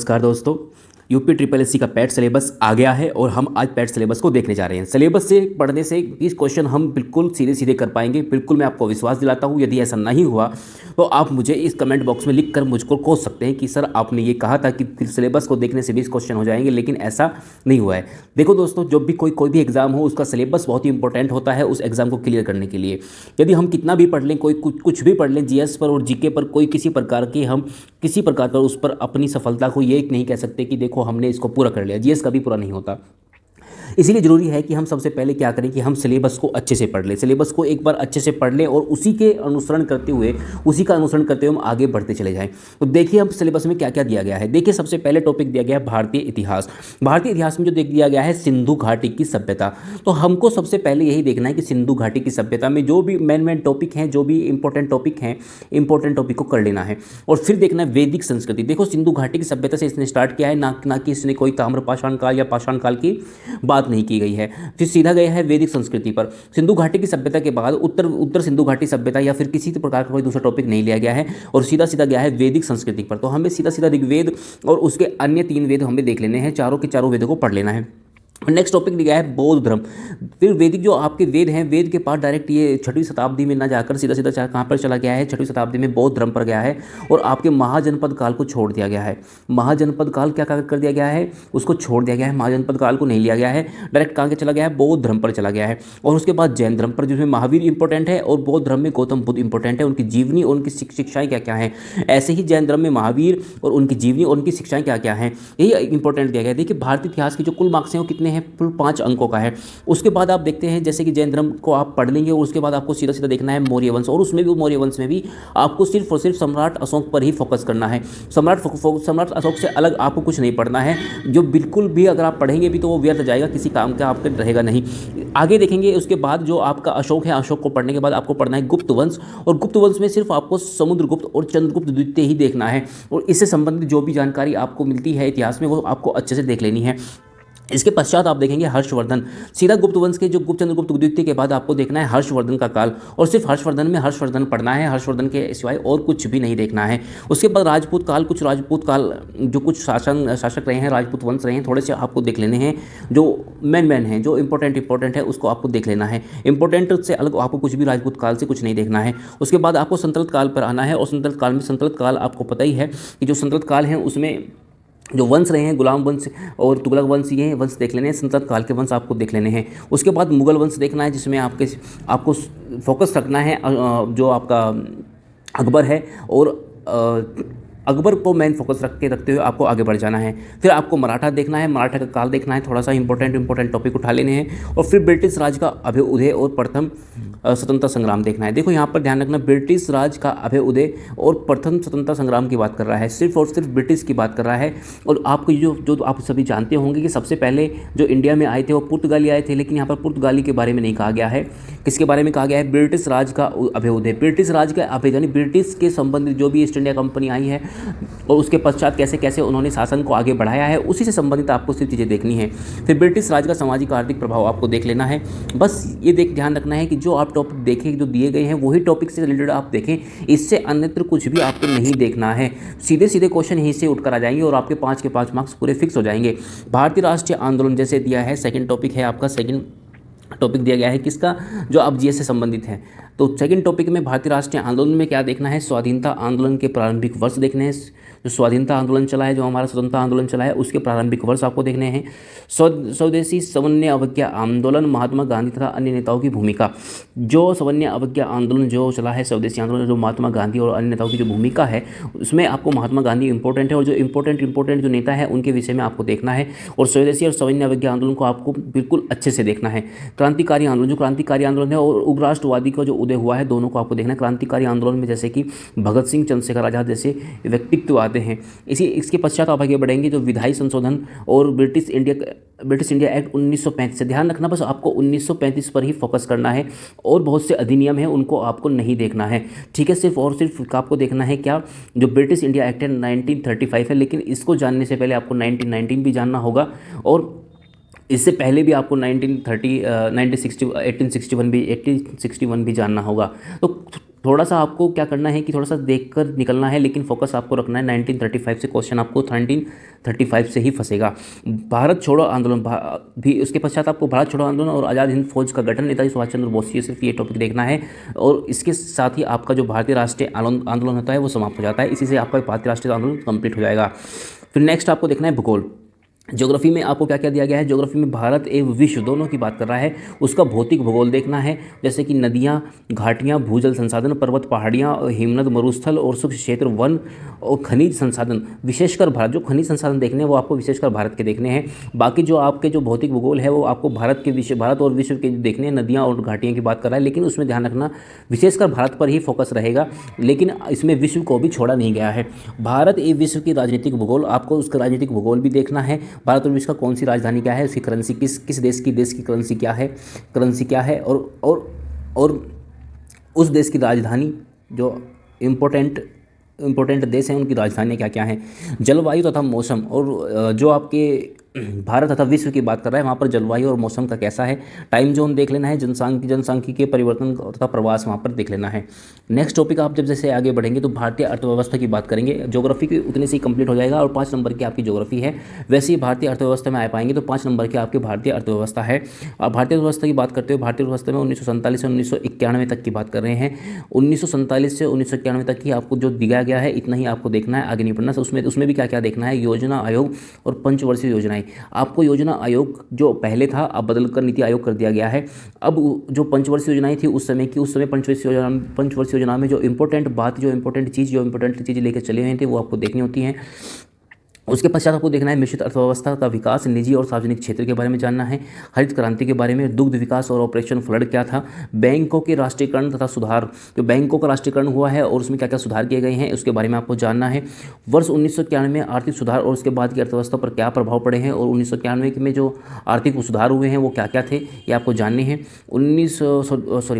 नमस्कार दोस्तों। UP triple SC का पैट सिलेबस आ गया है और हम आज पैट सिलेबस को देखने जा रहे हैं। सिलेबस से पढ़ने से 20 क्वेश्चन हम बिल्कुल सीधे सीधे कर पाएंगे। बिल्कुल मैं आपको विश्वास दिलाता हूं। यदि ऐसा नहीं हुआ तो आप मुझे इस कमेंट बॉक्स में लिख कर मुझको कोस सकते हैं कि सर आपने ये कहा था कि सिलेबस को देखने से 20 क्वेश्चन हो जाएंगे, लेकिन ऐसा नहीं हुआ है। देखो दोस्तों, जब भी कोई भी एग्जाम हो उसका सिलेबस बहुत ही इंपॉर्टेंट होता है उस एग्जाम को क्लियर करने के लिए। यदि हम कितना भी पढ़ लें, कोई कुछ भी पढ़ लें, जीएस पर और जीके पर, कोई किसी प्रकार का उस पर अपनी सफलता को ये नहीं कह सकते कि देखो हमने इसको पूरा कर लिया। जीएस कभी पूरा नहीं होता। इसीलिए ज़रूरी है कि हम सबसे पहले क्या करें कि हम सिलेबस को अच्छे से पढ़ लें। सिलेबस को एक बार अच्छे से पढ़ लें और उसी का अनुसरण करते हुए हम आगे बढ़ते चले जाएं। तो देखिए हम सिलेबस में क्या क्या दिया गया है। देखिए सबसे पहले टॉपिक दिया गया है भारतीय इतिहास। भारतीय इतिहास में जो देख दिया गया है सिंधु घाटी की सभ्यता। तो हमको सबसे पहले यही देखना है कि सिंधु घाटी की सभ्यता में जो भी मेन टॉपिक हैं, जो भी इंपॉर्टेंट टॉपिक हैं, इंपॉर्टेंट टॉपिक को कर लेना है। और फिर देखना है वैदिक संस्कृति। देखो सिंधु घाटी की सभ्यता से इसने स्टार्ट किया है, ना कि इसने कोई ताम्र पाषाण काल या पाषाण काल की बात नहीं की गई है। फिर सीधा गया है वैदिक संस्कृति पर। सिंधु घाटी की सभ्यता के बाद उत्तर सिंधु घाटी सभ्यता या फिर किसी प्रकार का कोई दूसरा टॉपिक नहीं लिया गया है और सीधा सीधा गया है वैदिक संस्कृति पर। तो हमें सीधा सीधा ऋग्वेद और उसके अन्य 3 वेद हमें देख लेने हैं, चारों के चारों वेदों को पढ़ लेना है। नेक्स्ट टॉपिक दिया है बौद्ध धर्म। फिर वैदिक जो आपके वेद हैं, वेद के पास डायरेक्ट ये 6वीं शताब्दी में ना जाकर सीधा सीधा कहाँ पर चला गया है, 6वीं शताब्दी में बौद्ध धर्म पर गया है और आपके महाजनपद काल को छोड़ दिया गया है। महाजनपद काल क्या कर दिया गया है, उसको छोड़ दिया गया है। महाजनपद काल को नहीं लिया गया है, डायरेक्ट कहाँ के चला गया है, बौद्ध धर्म पर चला गया है। और उसके बाद जैन धर्म पर, जिसमें महावीर इंपॉर्टेंट है और बौद्ध धर्म में गौतम बुद्ध इंपॉर्टेंट है। उनकी जीवनी और उनकी शिक्षाएं क्या क्या हैं। ऐसे ही जैन धर्म में महावीर और उनकी जीवनी और उनकी शिक्षाएं क्या क्या हैं, यही इंपॉर्टेंट दिया गया है। देखिए भारतीय इतिहास की जो कुल मार्क्स हैं वो कितने हैं, कुल 5 अंकों का है। उसके बाद आप देखते हैं जैसे कि जैन धर्म को आप पढ़ लेंगे और उसके बाद आपको सीधा सीधा देखना है मौर्य वंश। और उसमें भी मौर्य वंश में भी आपको सिर्फ और सिर्फ सम्राट अशोक पर ही फोकस करना है। सम्राट अशोक से अलग आपको कुछ नहीं पढ़ना है, जो बिल्कुल भी अगर आप पढ़ेंगे भी तो वो व्यर्थ जाएगा, किसी काम का आपका रहेगा नहीं। आगे देखेंगे उसके बाद जो आपका अशोक है, अशोक को पढ़ने के बाद आपको पढ़ना है गुप्त वंश। और गुप्त वंश में सिर्फ आपको समुद्रगुप्त और चंद्रगुप्त द्वितीय ही देखना है और इससे संबंधित जो भी जानकारी आपको मिलती है इतिहास में वो आपको अच्छे से देख लेनी है। इसके पश्चात आप देखेंगे हर्षवर्धन। सीधा गुप्त वंश के जो चंद्रगुप्त द्वितीय के बाद आपको देखना है हर्षवर्धन का काल और सिर्फ हर्षवर्धन में हर्षवर्धन पढ़ना है, हर्षवर्धन के सिवाय और कुछ भी नहीं देखना है। उसके बाद राजपूत काल, कुछ राजपूत काल जो कुछ शासक रहे हैं, राजपूत वंश रहे हैं, थोड़े से आपको देख लेने हैं। जो मेन हैं, जो इंपॉर्टेंट है उसको आपको देख लेना है। इंपॉर्टेंट से अलग आपको कुछ भी राजपूत काल से कुछ नहीं देखना है। उसके बाद आपको संतल्त काल पर आना है और संतल्त काल आपको पता ही है कि जो संतल्त काल है उसमें जो वंश रहे हैं, गुलाम वंश और तुगलक वंश, ये वंश देख लेने हैं। संतल्त काल के वंश आपको देख लेने हैं। उसके बाद मुगल वंश देखना है, जिसमें आपको फोकस रखना है जो आपका अकबर है और अकबर को मेन फोकस रखते हुए आपको आगे बढ़ जाना है। फिर आपको मराठा देखना है, मराठा का काल देखना है, थोड़ा सा इंपॉर्टेंट टॉपिक उठा लेने हैं। और फिर ब्रिटिश राज का अभ्युदय और प्रथम स्वतंत्रता संग्राम देखना है। देखो यहाँ पर ध्यान रखना, ब्रिटिश राज का अभ्युदय और प्रथम स्वतंत्रता संग्राम की बात कर रहा है, सिर्फ और सिर्फ ब्रिटिश की बात कर रहा है। और आपको जो आप सभी जानते होंगे कि सबसे पहले जो इंडिया में आए थे वो पुर्तगाली आए थे, लेकिन यहाँ पर पुर्तगाली के बारे में नहीं कहा गया है। किसके बारे में कहा गया है, ब्रिटिश राज का अभ्युदय। ब्रिटिश राज का अभ्युदय यानी ब्रिटिश के संबंधित जो भी ईस्ट इंडिया कंपनी आई है और उसके पश्चात कैसे कैसे उन्होंने शासन को आगे बढ़ाया है, उसी से संबंधित आपको सिर्फ चीज़ें देखनी है। फिर ब्रिटिश राज का सामाजिक आर्थिक प्रभाव आपको देख लेना है। बस ये ध्यान रखना है कि जो आप टॉपिक देखें, जो दिए गए हैं वही टॉपिक से रिलेटेड आप देखें, इससे अन्यत्र कुछ भी आपको नहीं देखना है। सीधे सीधे क्वेश्चन यहीं से उठकर आ जाएंगे और आपके 5 के 5 मार्क्स पूरे फिक्स हो जाएंगे। भारतीय राष्ट्रीय आंदोलन जैसे दिया है, सेकंड टॉपिक है आपका, सेकंड टॉपिक दिया गया है किसका, जो आप जीएस से संबंधित है। तो सेकंड टॉपिक में भारतीय राष्ट्रीय आंदोलन में क्या देखना है, स्वाधीनता आंदोलन के प्रारंभिक वर्ष देखने हैं। जो स्वाधीनता आंदोलन चला है, जो हमारा स्वतंत्रता आंदोलन चला है, उसके प्रारंभिक वर्ष आपको देखने हैं। स्वदेशी सवर्ण अवज्ञा आंदोलन, महात्मा गांधी तथा अन्य नेताओं की भूमिका। जो सवर्ण अवज्ञा आंदोलन जो चला है, स्वदेशी आंदोलन, जो महात्मा गांधी और अन्य नेताओं की जो भूमिका है उसमें आपको महात्मा गांधी इंपॉर्टेंट है और जो इंपॉर्टेंट जो नेता है उनके विषय में आपको देखना है। और स्वदेशी और सवर्ण अवज्ञा आंदोलन को आपको बिल्कुल अच्छे से देखना है। क्रांतिकारी आंदोलन, जो क्रांतिकारी आंदोलन है और उग्र राष्ट्रवादी का जो उदय हुआ है, दोनों को आपको देखना है। क्रांतिकारी आंदोलन में जैसे कि भगत सिंह, चंद्रशेखर आजाद जैसे व्यक्तित्व आते हैं। इसके पश्चात आप आगे बढ़ेंगे जो विधायी संशोधन और ब्रिटिश इंडिया एक्ट 1935 से ध्यान रखना, बस आपको 1935 पर ही फोकस करना है और बहुत से अधिनियम हैं उनको आपको नहीं देखना है, ठीक है। सिर्फ और सिर्फ आपको देखना है क्या, जो ब्रिटिश इंडिया एक्ट है 1935 है, लेकिन इसको जानने से पहले आपको 1919 भी जानना होगा और इससे पहले भी आपको 1861 भी जानना होगा। तो थोड़ा सा आपको क्या करना है कि थोड़ा सा देखकर निकलना है, लेकिन फोकस आपको रखना है 1935 से। क्वेश्चन आपको 1935 से ही फंसेगा। भारत छोड़ो आंदोलन भी, उसके पश्चात आपको भारत छोड़ो आंदोलन और आज़ाद हिंद फौज का गठन, नेताजी सुभाष चंद्र बोस, ये सिर्फ ये टॉपिक देखना है। और इसके साथ ही आपका जो भारतीय राष्ट्रीय आंदोलन होता है वो समाप्त हो जाता है। इसी से आपका भारतीय राष्ट्रीय आंदोलन कंप्लीट हो जाएगा। फिर नेक्स्ट आपको देखना है भूगोल। ज्योग्राफी में आपको क्या क्या दिया गया है। ज्योग्राफी में भारत एवं विश्व दोनों की बात कर रहा है, उसका भौतिक भूगोल देखना है, जैसे कि नदियाँ, घाटियाँ, भूजल संसाधन, पर्वत, पहाड़ियाँ, हिमनद, मरुस्थल और शुष्क क्षेत्र, वन और खनिज संसाधन। विशेषकर भारत, जो खनिज संसाधन देखने हैं वो आपको विशेषकर भारत के देखने हैं। बाकी जो आपके जो भौतिक भूगोल है वो आपको भारत और विश्व के देखने हैं, नदियाँ और घाटियाँ की बात कर रहा है, लेकिन उसमें ध्यान रखना विशेषकर भारत पर ही फोकस रहेगा, लेकिन इसमें विश्व को भी छोड़ा नहीं गया है। भारत एवं विश्व की राजनीतिक भूगोल, आपको उसका राजनीतिक भूगोल भी देखना है। भारत और विश्व का कौन सी राजधानी क्या है, उसकी करेंसी किस देश की करेंसी क्या है, और उस देश की राजधानी, जो इम्पोर्टेंट देश हैं उनकी राजधानियाँ क्या क्या हैं। जलवायु तथा मौसम, और जो आपके भारत तथा विश्व की बात कर रहा है वहाँ पर जलवायु और मौसम का कैसा है। टाइम जोन देख लेना है, जनसांख्यिकीय परिवर्तन तथा प्रवास वहाँ पर देख लेना है। नेक्स्ट टॉपिक आप जब जैसे आगे बढ़ेंगे तो भारतीय अर्थव्यवस्था की बात करेंगे। ज्योग्राफी की उतने से ही कंप्लीट हो जाएगा और 5 नंबर की आपकी ज्योग्राफी है। वैसे ही भारतीय अर्थव्यवस्था में आ पाएंगे तो 5 नंबर की आपकी भारतीय अर्थव्यवस्था है। आप भारतीय अर्थव्यवस्था की बात करते हो, भारतीय अर्थव्यवस्था में 1947 से 1991 तक की बात कर रहे हैं। 1947 से 1991 तक की आपको जो दिया गया है इतना ही आपको देखना है, आगे नहीं पढ़ना। उसमें भी क्या क्या देखना है, योजना आयोग और पंचवर्षीय योजनाएं। आपको योजना आयोग जो पहले था अब बदलकर नीति आयोग कर दिया गया है। अब जो पंचवर्षीय योजनाएं थी उस समय पंचवर्षीय योजना में जो इंपॉर्टेंट चीज़ लेकर चले हुए थे वो आपको देखनी होती हैं। उसके पश्चात आपको देखना है मिश्रित अर्थव्यवस्था का विकास, निजी और सार्वजनिक क्षेत्र के बारे में जानना है, हरित क्रांति के बारे में, दुग्ध विकास और ऑपरेशन फ्लड क्या था, बैंकों के राष्ट्रीयकरण तथा सुधार, जो बैंकों का राष्ट्रीयकरण हुआ है और उसमें क्या क्या सुधार किए गए हैं उसके बारे में आपको जानना है। वर्ष 1991 में आर्थिक सुधार और उसके बाद की अर्थव्यवस्था पर क्या प्रभाव पड़े हैं, और 1991 में जो आर्थिक सुधार हुए हैं वो क्या क्या थे ये आपको जानने हैं।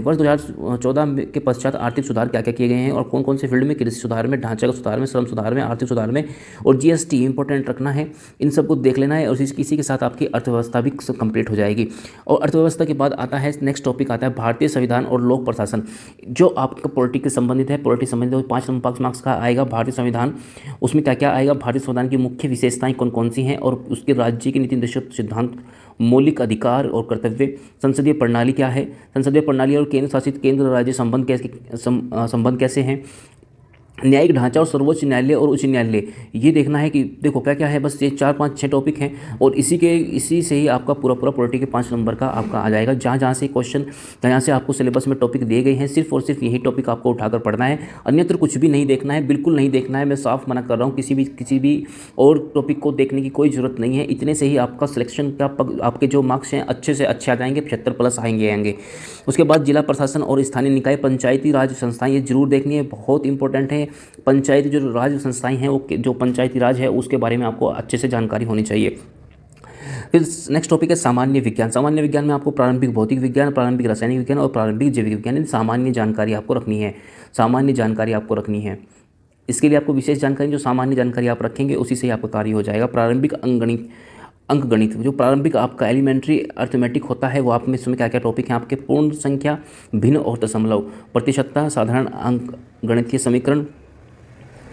वर्ष 2014 के पश्चात आर्थिक सुधार क्या क्या किए गए हैं और कौन कौन से फील्ड में, कृषि सुधार में, ढांचागत सुधार में, श्रम सुधार में, आर्थिक सुधार में, और जीएसटी इंपॉर्टेंट रखना है। इन सबको देख लेना है और इसी के साथ आपकी अर्थव्यवस्था भी कंप्लीट हो जाएगी। और अर्थव्यवस्था के बाद आता है नेक्स्ट टॉपिक आता है भारतीय संविधान और लोक प्रशासन, जो आपका पॉलिटिक्स से संबंधित है। पॉलिटिक्स संबंधित 5 मार्क्स का आएगा भारतीय संविधान। उसमें क्या क्या आएगा, भारतीय संविधान की मुख्य विशेषताएं कौन कौन सी हैं और उसके राज्य के नीति निर्देशक सिद्धांत, मौलिक अधिकार और कर्तव्य, संसदीय प्रणाली क्या है, संसदीय प्रणाली और केंद्र शासित केंद्र राज्य संबंध कैसे हैं, न्यायिक ढांचा और सर्वोच्च न्यायालय और उच्च न्यायालय, ये देखना है कि देखो क्या क्या है। बस ये 4 5 6 टॉपिक हैं और इसी से ही आपका पूरा पॉलिटी के 5 नंबर का आपका आ जाएगा। जहाँ से क्वेश्चन, जहाँ से आपको सिलेबस में टॉपिक दिए गए हैं सिर्फ और सिर्फ यही टॉपिक आपको उठाकर पढ़ना है, अन्यत्र कुछ भी नहीं देखना है, बिल्कुल नहीं देखना है। मैं साफ मना कर रहा हूँ, किसी भी और टॉपिक को देखने की कोई ज़रूरत नहीं है। इतने से ही आपका सिलेक्शन का आपके जो मार्क्स हैं अच्छे से अच्छे आ जाएंगे, 75+ आएंगे। उसके बाद जिला प्रशासन और स्थानीय निकाय, पंचायती राज संस्थाएं, ये जरूर देखनी है, बहुत इंपॉर्टेंट है। पंचायती जो राज संस्थाएं हैं वो जो पंचायती राज है उसके बारे में आपको अच्छे से जानकारी होनी चाहिए। फिर नेक्स्ट टॉपिक है सामान्य विज्ञान। सामान्य विज्ञान में आपको प्रारंभिक भौतिक विज्ञान, प्रारंभिक रासायनिक विज्ञान और प्रारंभिक जैविक विज्ञान, सामान्य जानकारी आपको रखनी है। इसके लिए आपको विशेष जानकारी, जो सामान्य जानकारी आप रखेंगे उसी से ही आपका कार्य हो जाएगा। प्रारंभिक अंकगणित, जो प्रारंभिक आपका एलिमेंट्री अर्थमेटिक होता है वो आप में इसमें क्या क्या टॉपिक हैं आपके, पूर्ण संख्या, भिन्न और दशमलव, प्रतिशतता, साधारण अंक गणितीय समीकरण,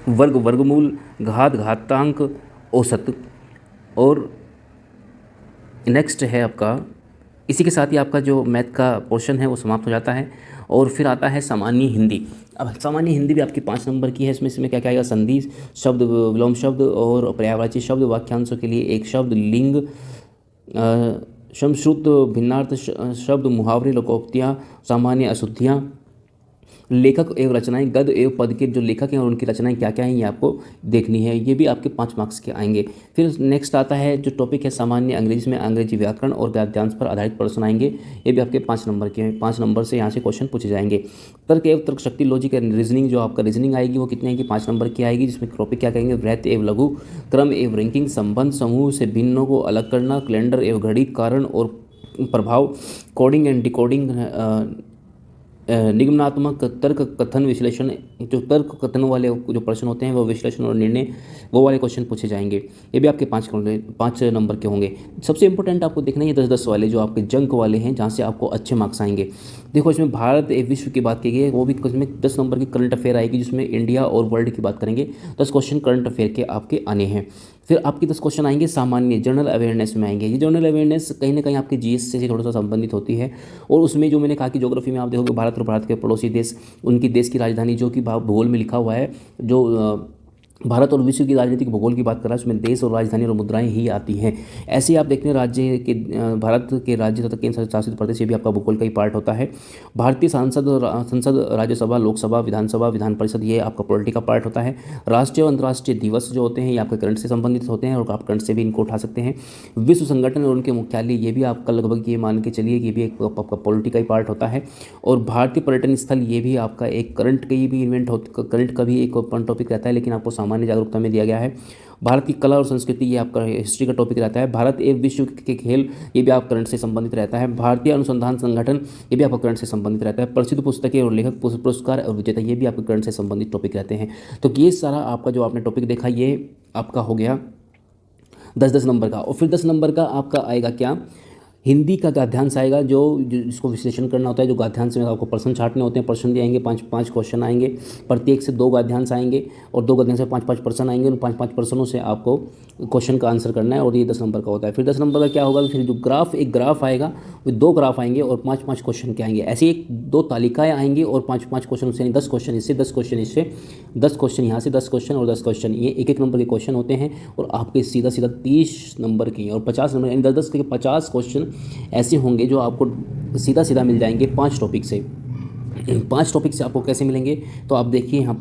वर्गमूल, घातांक, औसत। और नेक्स्ट है आपका, इसी के साथ ही आपका जो मैथ का पोर्शन है वो समाप्त हो जाता है। और फिर आता है सामान्य हिंदी। अब सामान्य हिंदी भी आपकी 5 नंबर की है। इसमें क्या क्या आएगा, संधि शब्द, विलोम शब्द और पर्यायवाची शब्द, वाक्यांशों के लिए एक शब्द, लिंग, समश्रुत भिन्नार्थ शब्द, मुहावरे, लोकोक्तियाँ, सामान्य अशुद्धियाँ, लेखक एवं रचनाएं, गद्य एवं पद के जो लेखक हैं और उनकी रचनाएं क्या क्या हैं ये आपको देखनी है। ये भी आपके 5 मार्क्स के आएंगे। फिर नेक्स्ट आता है जो टॉपिक है सामान्य अंग्रेजी में अंग्रेजी व्याकरण और गद्यांश पर आधारित प्रश्न आएंगे। ये भी आपके 5 नंबर के हैं। 5 नंबर से यहाँ से क्वेश्चन पूछे जाएंगे। तर्क एवं तर्क शक्ति, लॉजिक एंड रीजनिंग, जो आपका रीजनिंग आएगी वो कितने की 5 नंबर की आएगी, जिसमें टॉपिक क्या कहेंगे, वृहत एवं लघु, क्रम एवं रैंकिंग, संबंध, समूह से भिन्नों को अलग करना, कैलेंडर एवं घड़ी, कारण और प्रभाव, कोडिंग एंड डिकोडिंग, निगमनात्मक तर्क कथन विश्लेषण, जो तर्क कथन वाले जो प्रश्न होते हैं वो विश्लेषण और निर्णय वो वाले क्वेश्चन पूछे जाएंगे। ये भी आपके 5 नंबर के होंगे। सबसे इंपॉर्टेंट आपको देखना है 10-10 वाले जो आपके जंक वाले हैं, जहाँ से आपको अच्छे मार्क्स आएंगे। देखो इसमें भारत एक विश्व की बात की गई है, वो भी इसमें 10 नंबर की करंट अफेयर आएगी, जिसमें इंडिया और वर्ल्ड की बात करेंगे। 10 क्वेश्चन करंट अफेयर के आपके आने हैं। फिर आपके 10 क्वेश्चन आएंगे सामान्य जनरल अवेयरनेस में आएंगे। ये जनरल अवेयरनेस कहीं ना कहीं आपके जीएस से थोड़ा सा संबंधित होती है। और उसमें जो मैंने कहा कि ज्योग्राफी में आप देखोगे भारत और भारत के पड़ोसी देश, उनकी देश की राजधानी जो कि भूगोल में लिखा हुआ है, जो भारत और विश्व की राजनीतिक भूगोल की बात कर रहा है, उसमें देश और राजधानी और मुद्राएं ही आती हैं। ऐसे ही आप देखते हैं राज्य के भारत के राज्य तथा केंद्र शासित प्रदेश, ये भी आपका भूगोल का ही पार्ट होता है। भारतीय संसद, राज्यसभा, लोकसभा, विधानसभा, विधान परिषद, ये आपका पॉलिटी का पार्ट होता है। राष्ट्रीय और अंतर्राष्ट्रीय दिवस जो होते हैं ये आपके करंट से संबंधित होते हैं, और आप करंट से भी इनको उठा सकते हैं। विश्व संगठन और उनके मुख्यालय, ये भी आपका लगभग ये मान के चलिए ये भी एक आपका पॉलिटी का ही पार्ट होता है। और भारतीय पर्यटन स्थल, ये भी आपका एक करंट का ही भी करंट का भी एक टॉपिक रहता है, लेकिन आपको सामान्य जागरूकता में दिया गया है। भारत की कला और संस्कृति, ये आपका हिस्ट्री का टॉपिक रहता है। भारत एवं विश्व के खेल, ये भी आप करंट से संबंधित रहता है। भारतीय अनुसंधान संगठन, ये भी आपका करंट से संबंधित रहता है। प्रसिद्ध पुस्तकें और लेखक, पुरस्कार और विजेता, ये भी आपके करंट से संबंधित टॉपिक रहते हैं। तो ये सारा आपका जो आपने टॉपिक देखा, ये आपका हो गया 10-10 नंबर का। और फिर 10 नंबर का आपका आएगा क्या, हिंदी का गद्यांश आएगा, जो जिसको विश्लेषण करना होता है। जो गद्यांश में आपको प्रश्न छाटने होते हैं, प्रश्न दिए आएंगे, 5-5 क्वेश्चन आएंगे, प्रत्येक से 2 गद्यांश आएंगे, और 2 गद्यांश से 5-5 प्रश्न आएंगे। उन 5-5 प्रश्नों से आपको क्वेश्चन का आंसर करना है, और ये 10 नंबर का होता है। फिर 10 नंबर का क्या होगा, फिर जो एक ग्राफ आएगा, वो 2 ग्राफ आएंगे और 5-5 क्वेश्चन के आएंगे। ऐसे 2 तालिकाएँ आएंगी और 5-5 क्वेश्चन उससे, 10 क्वेश्चन इससे, 10 क्वेश्चन इससे, 10 क्वेश्चन यहाँ से, 10 क्वेश्चन और 10 क्वेश्चन, ये 1-1 नंबर के क्वेश्चन होते हैं। और आपके सीधा 30 नंबर के और 50 नंबर, यानी 10-10 के 50 क्वेश्चन ऐसे होंगे जो आपको सीधा मिल जाएंगे 5 टॉपिक से। 5 टॉपिक से आपको कैसे मिलेंगे, तो आप देखिए यहाँ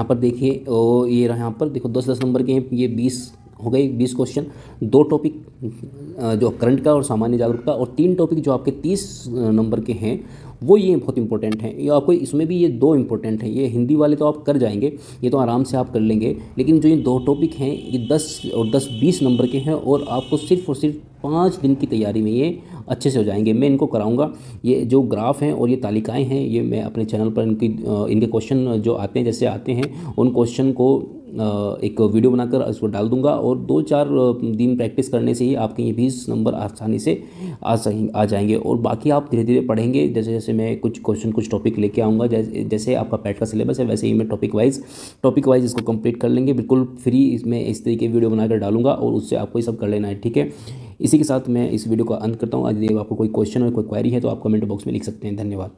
पर देखिए, ये रहा, यहाँ पर देखो 10-10 नंबर के हैं, ये 20 हो गए, 20 क्वेश्चन। 2 टॉपिक जो करंट का और सामान्य जागरूकता, और 3 टॉपिक जो आपके 30 नंबर के हैं, वो ये बहुत इंपॉर्टेंट हैं। ये आपको इसमें भी ये 2 इंपॉर्टेंट हैं। ये हिंदी वाले तो आप कर जाएंगे, ये तो आराम से आप कर लेंगे, लेकिन जो ये 2 टॉपिक हैं, ये 10 और 10-20 नंबर के हैं, और आपको सिर्फ और सिर्फ 5 दिन की तैयारी में ये अच्छे से हो जाएंगे। मैं इनको कराऊंगा। ये जो ग्राफ हैं और ये तालिकाएं हैं, ये मैं अपने चैनल पर इनके क्वेश्चन जो आते हैं, जैसे आते हैं, उन क्वेश्चन को एक वीडियो बनाकर उसको डाल दूंगा, और 2-4 दिन प्रैक्टिस करने से ही आपके ये 20 नंबर आसानी से आ जाएंगे। और बाकी आप धीरे धीरे पढ़ेंगे, जैसे जैसे मैं कुछ टॉपिक लेके आऊँगा, जैसे आपका पैट का सिलेबस है, वैसे ही मैं टॉपिक वाइज इसको कंप्लीट कर लेंगे। बिल्कुल फ्री इसमें इस तरीके वीडियो बनाकर डालूंगा, और उससे आपको ये सब कर लेना है, ठीक है। इसी के साथ मैं इस वीडियो का अंत करता हूँ। यदि आपको कोई क्वेश्चन और कोई क्वेरी है तो आप कमेंट बॉक्स में लिख सकते हैं। धन्यवाद।